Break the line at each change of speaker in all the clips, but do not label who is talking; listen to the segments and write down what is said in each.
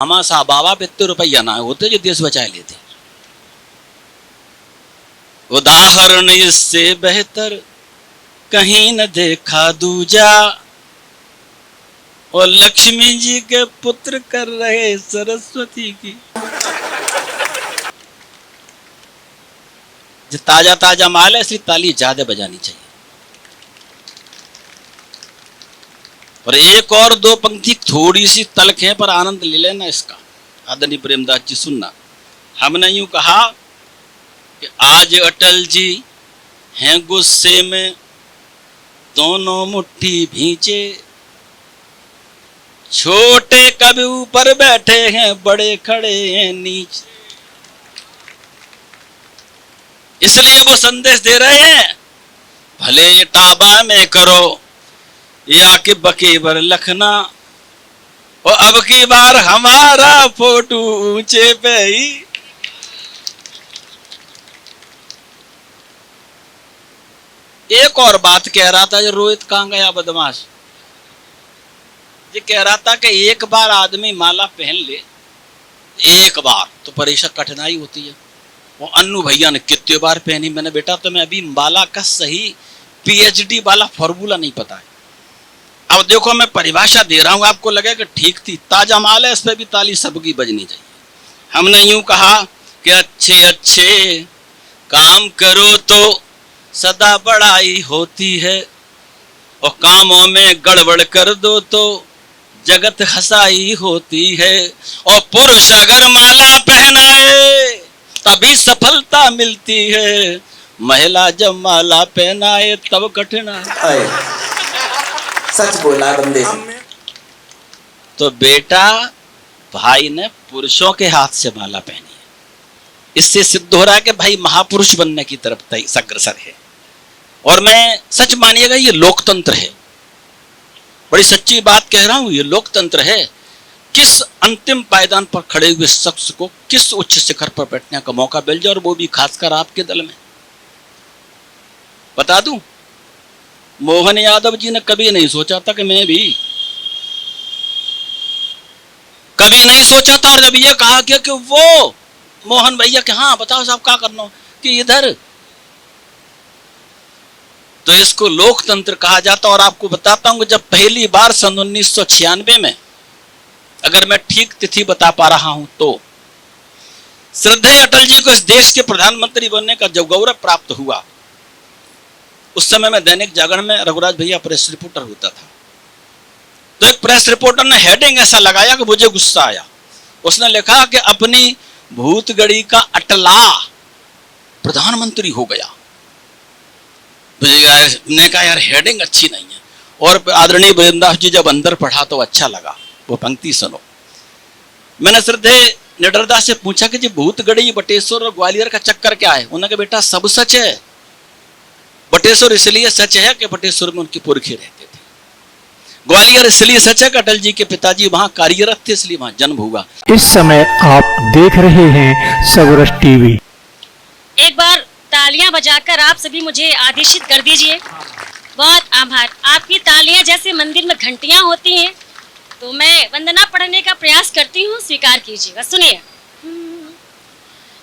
हमारा सा बाबा पे इतने रुपया ना होते जो देश बचाए लेते। उदाहरण इससे बेहतर कहीं न देखा दूजा, और लक्ष्मी जी के पुत्र कर रहे सरस्वती की। जो ताजा ताजा माल है इसलिए ताली ज्यादा बजानी चाहिए। और एक और दो पंक्ति थोड़ी सी तल्ख है पर आनंद ले लेना इसका। आदरणीय प्रेमदास जी सुनना, हमने यूं कहा कि आज अटल जी हैं गुस्से में, दोनों मुट्ठी भींचे, छोटे कभी ऊपर बैठे हैं, बड़े खड़े हैं नीचे। इसलिए वो संदेश दे रहे हैं, भले ये टाबा में करो या कि बकेबर लखना, और अब की बार हमारा फोटो ऊंचे पे ही। एक और बात कह रहा था, जो रोहित कहां गया बदमाश, ये कह रहा था कि एक बार आदमी माला पहन ले, एक बार तो परीक्षा कठिनाई होती है। वो अन्नू भैया ने कितने बार पहनी। मैंने बेटा तुम्हें अभी माला का सही पीएचडी वाला फॉर्मूला नहीं पता है। अब देखो मैं परिभाषा दे रहा हूं, आपको लगे कि ठीक थी, ताजा माल है, इस पे भी ताली सबकी बजनी चाहिए। हमने यूं कहा कि अच्छे अच्छे काम करो तो सदा बड़ाई होती है, और कामों में गड़बड़ कर दो तो जगत हंसाई होती है। और पुरुष अगर माला पहनाए तभी सफलता मिलती है, महिला जब माला पहनाए तब कठिनाई।
सच बोला बंदे।
तो बेटा भाई ने पुरुषों के हाथ से माला पहनी है, इससे सिद्ध हो रहा है कि भाई महापुरुष बनने की तरफ अग्रसर है। और मैं सच मानिएगा ये लोकतंत्र है, बड़ी सच्ची बात कह रहा हूं, ये लोकतंत्र है। किस अंतिम पायदान पर खड़े हुए शख्स को किस उच्च शिखर पर बैठने का मौका मिल जाए, और वो भी खासकर आपके दल में। बता दूं, मोहन यादव जी ने कभी नहीं सोचा था कि मैं भी, कभी नहीं सोचा था। और जब ये कहा गया कि वो मोहन भैया के हाँ बताओ साहब क्या करना हो, कि इधर, तो इसको लोकतंत्र कहा जाता। और आपको बताता हूं कि जब पहली बार सन 1996 में, अगर मैं ठीक तिथि बता पा रहा हूं तो, श्रद्धेय अटल जी को इस देश के प्रधानमंत्री बनने का जब गौरव प्राप्त हुआ, उस समय में दैनिक जागरण में रघुराज भैया प्रेस रिपोर्टर होता था। तो एक प्रेस रिपोर्टर ने हेडिंग ऐसा लगाया कि मुझे गुस्सा आया। उसने लिखा कि अपनी भूतगढ़ी का अटला प्रधानमंत्री हो गया। ने कहा यार हेडिंग अच्छी नहीं है। और आदरणीय प्रेमदास जी जब अंदर पढ़ा तो अच्छा लगा। वो पंक्ति सुनो, मैंने श्रद्धेय निडरदास से पूछा कि जी भूतगढ़ी, बटेश्वर और ग्वालियर का चक्कर क्या है। उन्होंने कहा बेटा सब सच है। बटेश्वर इसलिए सच है कि बटेश्वर में उनके पुरखे रहते थे। ग्वालियर इसलिए सच है कि अटल जी के पिताजी वहां कार्यरत थे, इसलिए वहां जन्म हुआ।
इस समय आप देख रहे हैं सबरस टीवी।
एक बार तालियां बजाकर आप सभी मुझे आदेशित कर दीजिए। बहुत आभार। आपकी तालियां जैसे मंदिर में घंटियां होती हैं, तो मैं वंदना पढ़ने का प्रयास करती हूँ, स्वीकार कीजिएगा। सुनिए।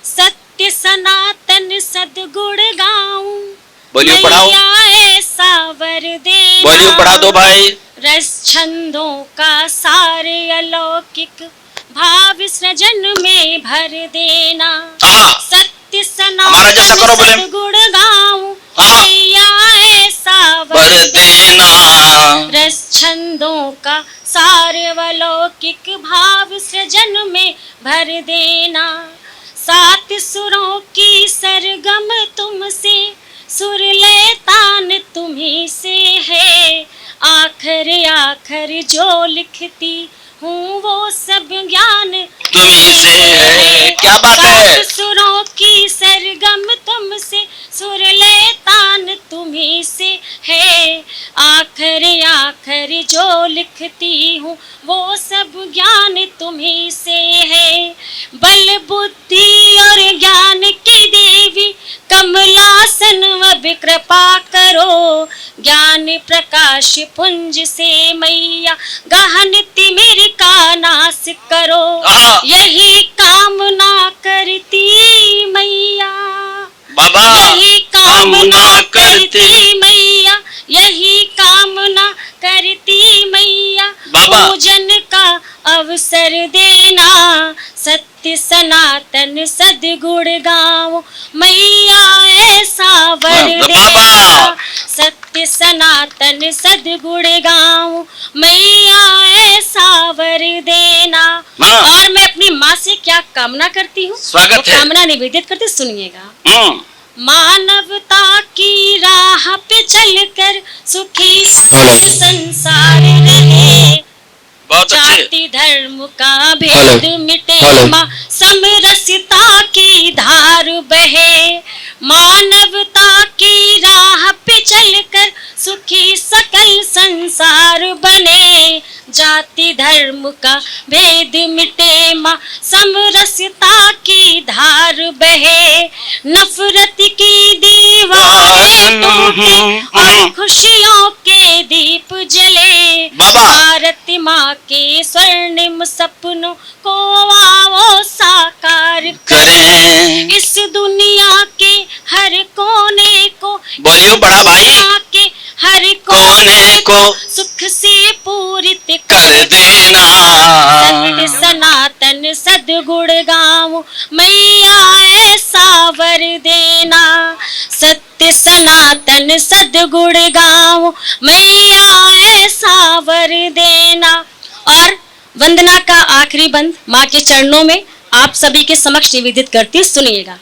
सत्य सनातन सदगुण गाऊं,
वॉल्यूम बढ़ाओ, वॉल्यूम बढ़ा दो भाई।
रस छंदों का सार अलौकिक भाव सृजन में भर देना। सत्य सनातन सदगुण गाऊं, ऐसा वर देना। रस छंदों का सार अलौकिक भाव सृजन में भर देना। सात सुरों की सरगम तुमसे, सुर ले तान तुम्ही से है। आखर आखर जो लिखती हूँ वो सब ज्ञान
तुम्ही से है। क्या बात है।
सात सुरों की सरगम तुमसे, सुर ले तान तुम्ही से है। आखर आखर जो लिखती हूँ वो सब ज्ञान तुम्ही से है। बल बुद्धि और ज्ञान की देवी कमलासन अब कृपा करो। ज्ञान प्रकाश पुंज से मैया गहन तिमिर का नाश करो,
हाँ।
यही कामना करती मैया,
बाबा
यही कामना करती मैया, यही कामना करती मैया,
बाबा।
पूजन का अवसर देना, सत्य सनातन सद्गुण गाओ मैया, ऐसा वर देना,
बाबा।
सत्य सनातन सद्गुण गाओ मैया, ऐसा वर देना।
हाँ।
और मैं अपनी माँ से क्या कामना करती हूँ,
स्वागत
वो
है।
कामना निवेदित करते सुनिएगा।
हम्म,
मानवता की राह पे चलकर सुखी संसार रहे,
बहुत अच्छे।
जाति धर्म का भेद मिटे माँ, समरसता की धार बहे, मानवता की राह पे चलकर सुखी सकल संसार बने, जाति धर्म का भेद मिटे माँ, समरसता की धार बहे, नफरत की दीवारें टूटे और खुशियों के दीप जले,
बाबा।
भारत माँ के स्वर्णिम सपनों को आओ साकार
करें।
इस दुनिया के हर कोने को,
बोलियो बड़ा भाई।
दुनिया के हर
कोने को
सुख से पूरित
कर देना,
सत्य सनातन सद्गुण गाओ मैया, ऐसा वर देना, सत्य सनातन सद्गुण गाओ मैया, ऐसा वर देना। और वंदना का आखिरी बंद माँ के चरणों में आप सभी के समक्ष निवेदित करती सुनिएगा।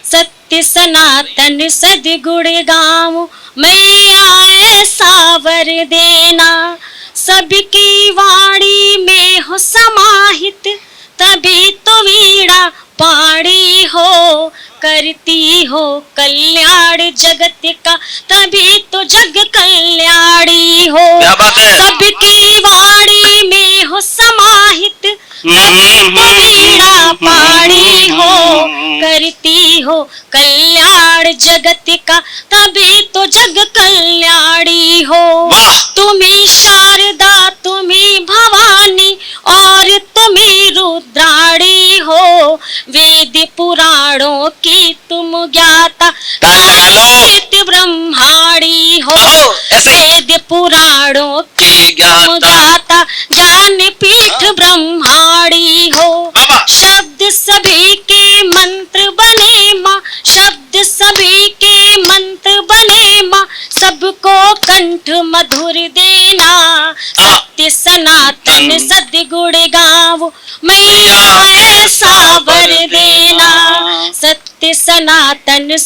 सत्य सनातन सद्गुण गाओ मैया, ऐसा वर देना, सबकी वाणी में हो समाहित, तभी तो वीणा पाणी हो, करती हो कल्याण जगत का, तभी तो जग कल्याणी हो,
क्या बात है।
सबकी वाणी में हो समाहित, तभी तो वीणा पाणी हो, करती हो कल्याण जगत का, तभी तो जग कल्याणी हो,
वाह।
तुम्ही शारदा तुम्ही भवानी और तुम्ही रुद्राणी हो, वेद पुराणों की तुम ज्ञाता,
तालियां बजा लो।
नित्य ब्रह्माणी हो,
आओ, ऐसे।
वेद पुराणों
की
की तुम
ज्ञाता।
ज्ञाता, ज्ञान पीठ ब्रह्माणी हो,
बाबा।
शब्द सभी के मंत्र बने माँ, शब्द सभी के मंत्र बने माँ, सबको कंठ मधुर देना, सत्य सनातन सद्गुण गाओ मैया, ऐसा वर देना, सत्य सनातन